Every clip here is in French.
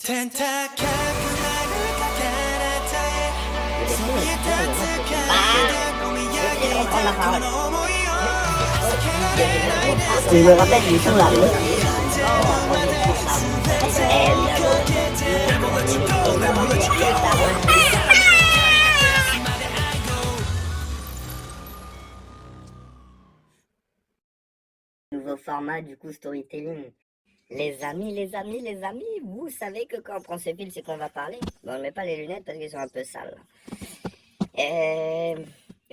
Je me rappelle du jour là. Nouveau format du coup storytelling. Les amis, vous savez que quand on prend ce fil, c'est qu'on va parler. Bon, on ne met pas les lunettes parce qu'ils sont un peu sales. Et...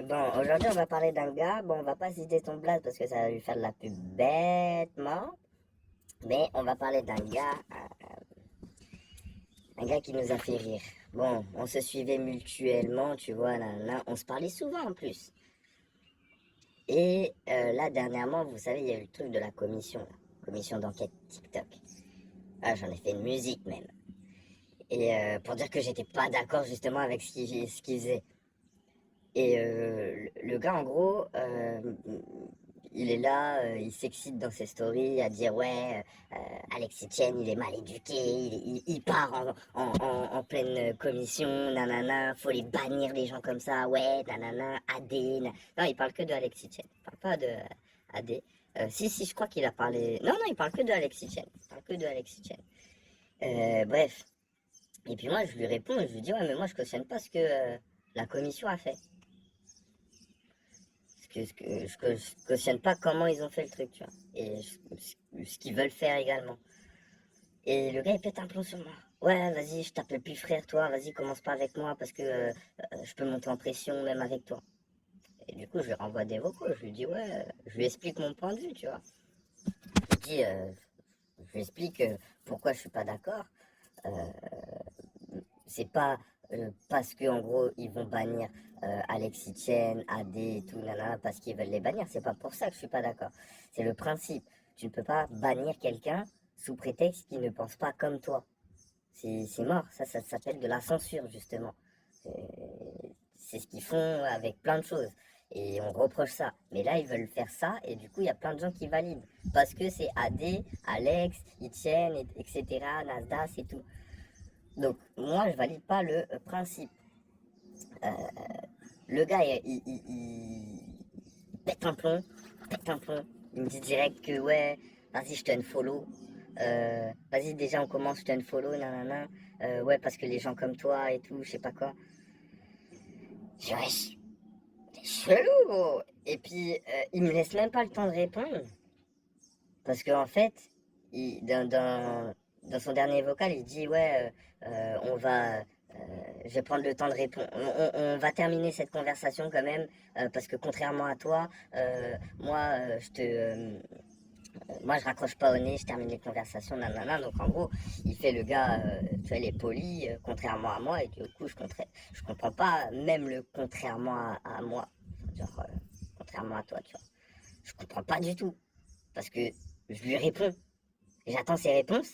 Bon, aujourd'hui, on va parler d'un gars. Bon, on va pas citer ton blaze parce que ça va lui faire de la pub bêtement. Mais on va parler d'un gars, un gars qui nous a fait rire. Bon, on se suivait mutuellement, tu vois, là, on se parlait souvent en plus. Et là, dernièrement, vous savez, il y a eu le truc de la commission, commission d'enquête TikTok. Ah, j'en ai fait une musique même. Et pour dire que j'étais pas d'accord justement avec ce qu'il faisait. Et le gars, en gros, il est là, il s'excite dans ses stories à dire ouais, Alexis Chen, il est mal éduqué, il part en pleine commission, nanana, faut les bannir les gens comme ça, ouais, nanana, AD. Non, il parle que de Alexis Chen, il parle pas de AD. Si, je crois qu'il a parlé. Non, il parle que de Alexis Chen, il parle que de Alexis Chen. Bref. Et puis moi, je lui réponds, je lui dis ouais, mais moi, je cautionne pas ce que la commission a fait. Je cautionne pas comment ils ont fait le truc, tu vois. Et ce qu'ils veulent faire également. Et le gars, il pète un plomb sur moi. Ouais, vas-y, je t'appelle plus frère, toi. Vas-y, commence pas avec moi parce que je peux monter en pression même avec toi. Et du coup, je lui renvoie des vocaux. Je lui dis, ouais, je lui explique mon point de vue, tu vois. Je lui dis, je lui explique pourquoi je suis pas d'accord. Euh, c'est pas parce que en gros ils vont bannir Alexis Chen, AD et tout, nanana, parce qu'ils veulent les bannir. C'est pas pour ça que je suis pas d'accord. C'est le principe. Tu ne peux pas bannir quelqu'un sous prétexte qu'il ne pense pas comme toi. C'est mort. Ça s'appelle de la censure justement. C'est ce qu'ils font avec plein de choses. Et on reproche ça. Mais là, ils veulent faire ça, et du coup, il y a plein de gens qui valident. Parce que c'est AD, Alex, Etienne, etc., Nasdaq, c'est tout. Donc, moi, je valide pas le principe. Euh, le gars, il pète un plomb, pète un plomb. Il me dit direct que, ouais, vas-y, je te unfollow. Vas-y, déjà, on commence, je te unfollow, nanana. Ouais, parce que les gens comme toi et tout, je sais pas quoi. Je dis, wesh, t'es chelou, gros. Et puis, il me laisse même pas le temps de répondre. Parce qu'en fait, dans son dernier vocal, il dit ouais, je vais prendre le temps de répondre. On va terminer cette conversation quand même, parce que contrairement à toi, moi je raccroche pas au nez, je termine les conversations, nanana. Donc en gros, il fait le gars, tu vois, il est poli, contrairement à moi, et du coup je comprends pas même le contrairement à moi, genre contrairement à toi, tu vois. Je comprends pas du tout, parce que je lui réponds. J'attends ses réponses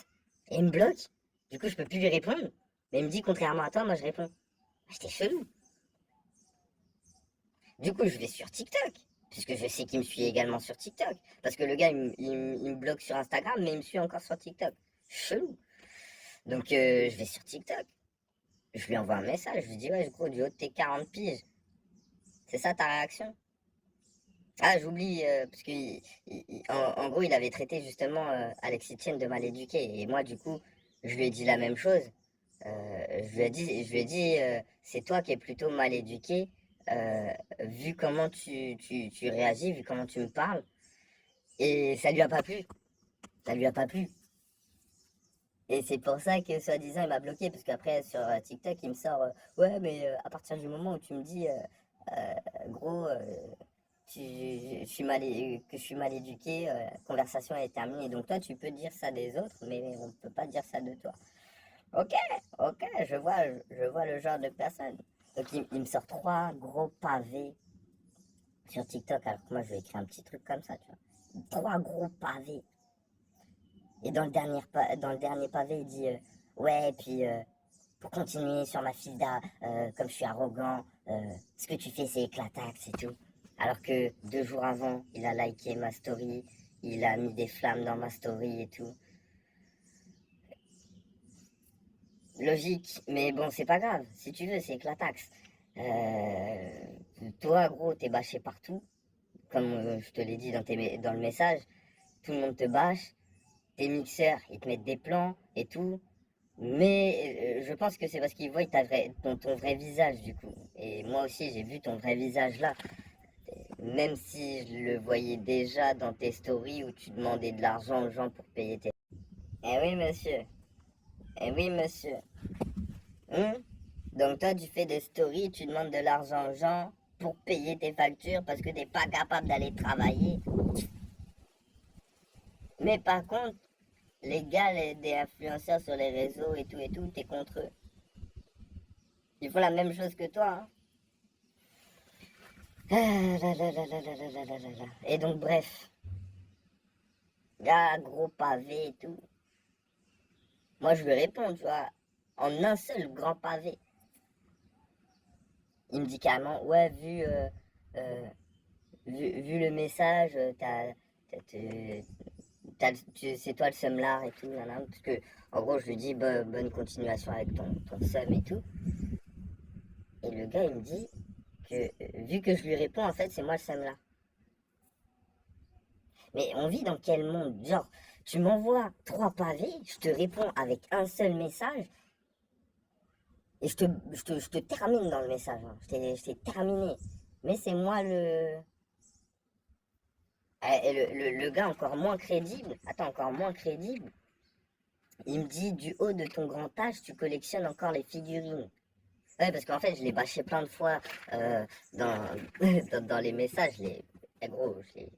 et il me bloque. Du coup, je peux plus lui répondre. Mais il me dit, contrairement à toi, moi je réponds. J'étais chelou. Du coup, je vais sur TikTok. Puisque je sais qu'il me suit également sur TikTok. Parce que le gars, il me bloque sur Instagram, mais il me suit encore sur TikTok. Chelou. Donc, je vais sur TikTok. Je lui envoie un message. Je lui dis, ouais, gros, du haut de tes 40 piges. C'est ça ta réaction? Ah, j'oublie, parce que en gros, il avait traité justement Alexis Tienne de mal éduqué. Et moi, du coup, je lui ai dit la même chose. Je lui ai dit, c'est toi qui es plutôt mal éduqué, vu comment tu réagis, vu comment tu me parles. Et ça lui a pas plu. Ça lui a pas plu. Et c'est pour ça que, soi-disant, il m'a bloqué, parce qu'après, sur TikTok, il me sort, ouais, mais à partir du moment où tu me dis, gros, que je suis mal éduqué, la conversation est terminée. Donc toi, tu peux dire ça des autres, mais on ne peut pas dire ça de toi. Ok, ok, je vois le genre de personne. Donc il me sort 3 gros pavés sur TikTok, alors que moi je vais écrire un petit truc comme ça, tu vois. 3 gros pavés. Et dans le dernier pavé, il dit ouais, et puis pour continuer sur ma file comme je suis arrogant, ce que tu fais c'est éclataxe c'est tout. Alors que 2 jours avant, il a liké ma story, il a mis des flammes dans ma story et tout. logique, mais bon, c'est pas grave. Si tu veux, c'est que la taxe. Toi, gros, t'es bâché partout. Comme je te l'ai dit dans le message, tout le monde te bâche. Tes mixeurs, ils te mettent des plans et tout. Mais je pense que c'est parce qu'ils voient ton vrai visage, du coup. Et moi aussi, j'ai vu ton vrai visage là. Même si je le voyais déjà dans tes stories où tu demandais de l'argent aux gens pour payer tes... Eh oui, monsieur. Eh oui, monsieur. Hein? Donc toi, tu fais des stories, tu demandes de l'argent aux gens pour payer tes factures parce que t'es pas capable d'aller travailler. Mais par contre, les gars, des influenceurs sur les réseaux et tout, t'es contre eux. Ils font la même chose que toi, hein. Ah là là là là là là là là là là. Et donc, bref, gars, gros pavé et tout. Moi, je lui réponds, tu vois, en un seul grand pavé. Il me dit carrément, ouais, euh, vu le message, c'est toi le seumlard et tout, nanana, parce que, en gros, je lui dis, bonne continuation avec ton seum et tout. Et le gars, il me dit que, vu que je lui réponds, en fait, c'est moi le seumlard. Mais on vit dans quel monde? Genre, tu m'envoies 3 pavés, je te réponds avec un seul message, et je te termine dans le message, hein. Je t'ai terminé. Mais c'est moi le gars encore moins crédible. Attends, encore moins crédible. Il me dit, du haut de ton grand âge, tu collectionnes encore les figurines. Ouais, parce qu'en fait, je l'ai bâché plein de fois dans, dans les messages. Gros, je lui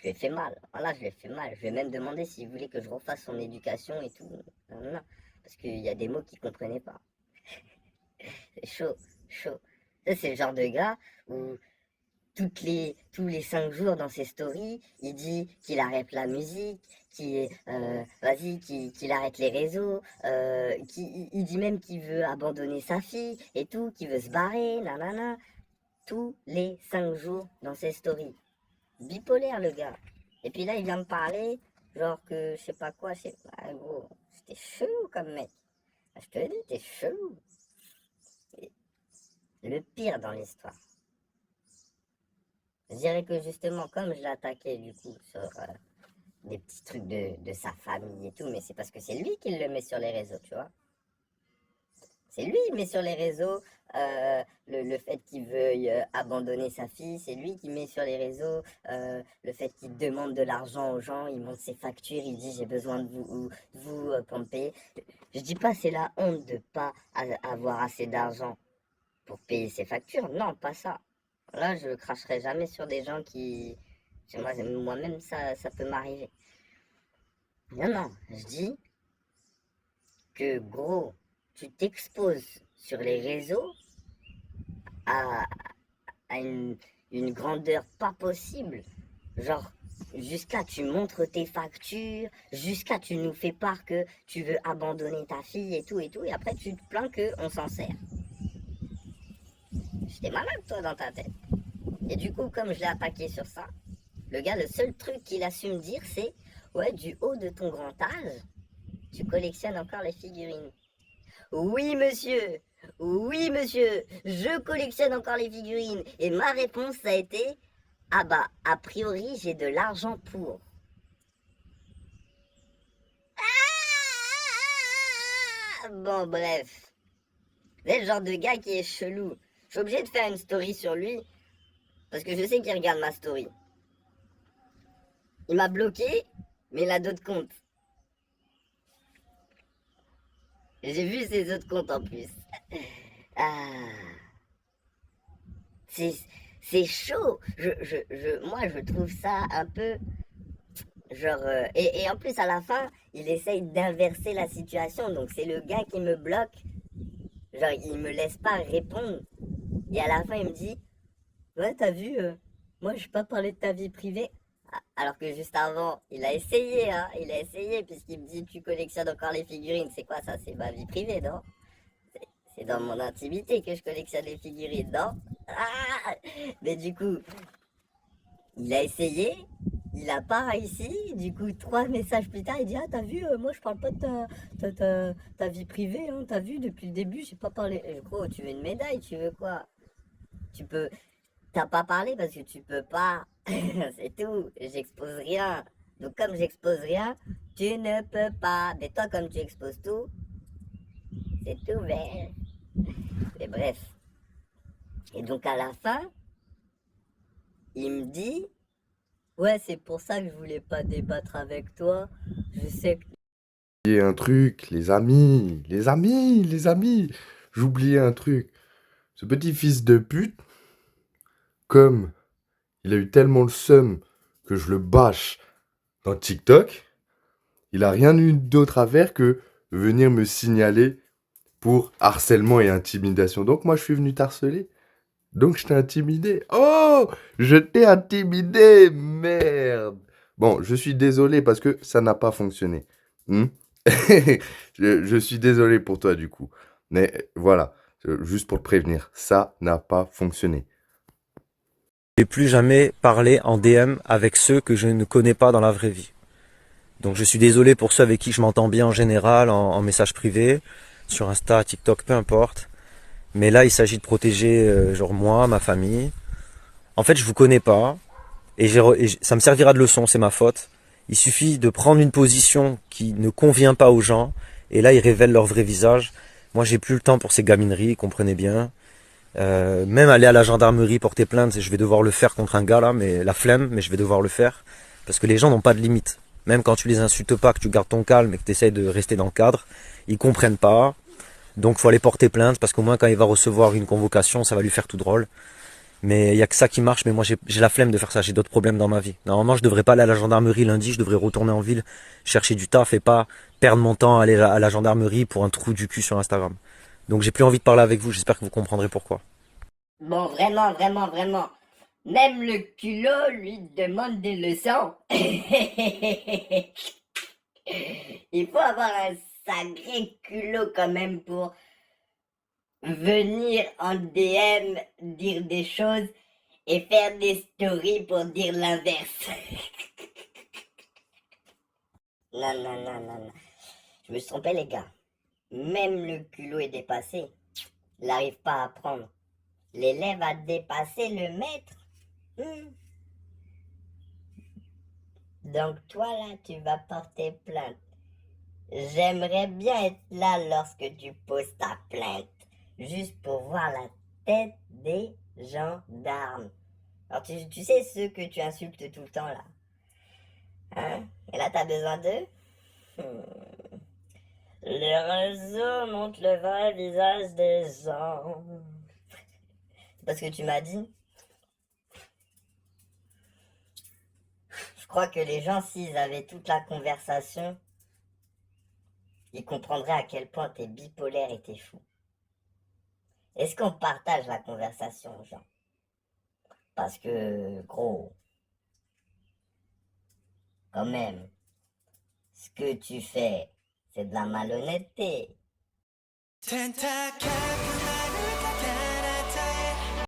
ai fait mal. Voilà, je lui ai fait mal. Je lui ai même demandé s'il voulait que je refasse son éducation et tout. Non, non, non. Parce qu'il y a des mots qu'il comprenait pas. C'est chaud, chaud. Ça, c'est le genre de gars où tous les 5 jours dans ses stories, il dit qu'il arrête la musique, qu'il arrête les réseaux, il dit même qu'il veut abandonner sa fille et tout, qu'il veut se barrer, nanana. Tous les 5 jours dans ses stories. Bipolaire le gars. Et puis là, il vient me parler, genre que je sais pas quoi, je sais pas, gros, c'était chelou comme mec. Je te le dis, t'es chelou. Et le pire dans l'histoire. Je dirais que justement, comme je l'ai attaqué du coup sur des petits trucs de sa famille et tout, mais c'est parce que c'est lui qui le met sur les réseaux, tu vois. C'est lui qui met sur les réseaux le fait qu'il veuille abandonner sa fille, c'est lui qui met sur les réseaux le fait qu'il demande de l'argent aux gens, il monte ses factures, il dit j'ai besoin de vous pour me payer. Je dis pas c'est la honte de pas avoir assez d'argent pour payer ses factures, non, pas ça. Là, je cracherai jamais sur des gens qui... Moi-même, ça peut m'arriver. Non, non, je dis que gros, tu t'exposes sur les réseaux à, à une grandeur pas possible. Genre, jusqu'à tu montres tes factures, jusqu'à tu nous fais part que tu veux abandonner ta fille et tout, et après tu te plains qu'on s'en sert. J'étais malade, toi, dans ta tête. Et du coup, comme je l'ai attaqué sur ça, le gars, le seul truc qu'il a su me dire, c'est ouais, du haut de ton grand âge, tu collectionnes encore les figurines. Oui, monsieur. Oui, monsieur. Je collectionne encore les figurines. Et ma réponse, ça a été ah bah, a priori, j'ai de l'argent pour. Ah bon, bref. C'est le genre de gars qui est chelou. Je suis obligé de faire une story sur lui parce que je sais qu'il regarde ma story. Il m'a bloqué, mais il a d'autres comptes. J'ai vu ses autres comptes en plus. Ah, c'est, c'est chaud. Moi, je trouve ça un peu genre. Et en plus, à la fin, il essaye d'inverser la situation. Donc, c'est le gars qui me bloque. Genre, il me laisse pas répondre. Et à la fin, il me dit ouais, t'as vu, moi, je vais pas parler de ta vie privée. Alors que juste avant, il a essayé, hein. Il a essayé, puisqu'il me dit tu collectionnes encore les figurines. C'est quoi ça? C'est ma vie privée, non? C'est dans mon intimité que je collectionne les figurines, non? Ah, mais du coup, il a essayé, Il a pas réussi, du coup 3 messages plus tard, il dit: ah t'as vu, moi je parle pas de ta vie privée, hein, t'as vu depuis le début j'ai pas parlé. Gros, tu veux une médaille, tu veux quoi? Tu peux, t'as pas parlé parce que tu peux pas, c'est tout, j'expose rien. Donc comme j'expose rien, tu ne peux pas. Mais toi comme tu exposes tout, c'est tout, mais... Et bref. Et donc à la fin, il me dit: ouais, c'est pour ça que je voulais pas débattre avec toi. Je sais que... J'oubliais un truc, les amis, les amis, les amis. J'oubliais un truc. Ce petit fils de pute, comme il a eu tellement le seum que je le bâche dans TikTok, il a rien eu d'autre à faire que venir me signaler pour harcèlement et intimidation. Donc moi je suis venu t'harceler. Donc je t'ai intimidé. Oh, je t'ai intimidé, merde. Bon, je suis désolé parce que ça n'a pas fonctionné. Hmm. Je suis désolé pour toi du coup. Mais voilà, juste pour te prévenir, ça n'a pas fonctionné. Je vais plus jamais parler en DM avec ceux que je ne connais pas dans la vraie vie. Donc je suis désolé pour ceux avec qui je m'entends bien en général, en message privé, sur Insta, TikTok, peu importe. Mais là, il s'agit de protéger genre moi, ma famille. En fait, je vous connais pas ça me servira de leçon, c'est ma faute. Il suffit de prendre une position qui ne convient pas aux gens et là, ils révèlent leur vrai visage. Moi, j'ai plus le temps pour ces gamineries, comprenez bien. Même aller à la gendarmerie porter plainte, je vais devoir le faire contre un gars là, mais la flemme, mais je vais devoir le faire parce que les gens n'ont pas de limite. Même quand tu les insultes pas, que tu gardes ton calme et que tu essayes de rester dans le cadre, ils comprennent pas. Donc faut aller porter plainte parce qu'au moins quand il va recevoir une convocation, ça va lui faire tout drôle. Mais il y a que ça qui marche, mais moi j'ai la flemme de faire ça, j'ai d'autres problèmes dans ma vie. Normalement, je devrais pas aller à la gendarmerie lundi, je devrais retourner en ville chercher du taf et pas perdre mon temps à aller à la gendarmerie pour un trou du cul sur Instagram. Donc j'ai plus envie de parler avec vous, j'espère que vous comprendrez pourquoi. Bon, vraiment, vraiment, vraiment. Même le culot lui demande des leçons. Il faut avoir un sacré culot quand même pour venir en DM dire des choses et faire des stories pour dire l'inverse. Non, non, non, non, non. Je me suis trompé, les gars. Même le culot est dépassé. Il n'arrive pas à apprendre. L'élève a dépassé le maître. Hmm. Donc toi, là, tu vas porter plainte. J'aimerais bien être là lorsque tu poses ta plainte. Juste pour voir la tête des gendarmes. Alors tu sais ceux que tu insultes tout le temps là. Hein? Et là t'as besoin d'eux? Hmm. Les réseaux montrent le vrai visage des gens. C'est parce que tu m'as dit. Je crois que les gens, s'ils avaient toute la conversation, ils comprendraient à quel point t'es bipolaire et t'es fou. Est-ce qu'on partage la conversation aux gens? Parce que, gros, quand même, ce que tu fais, c'est de la malhonnêteté.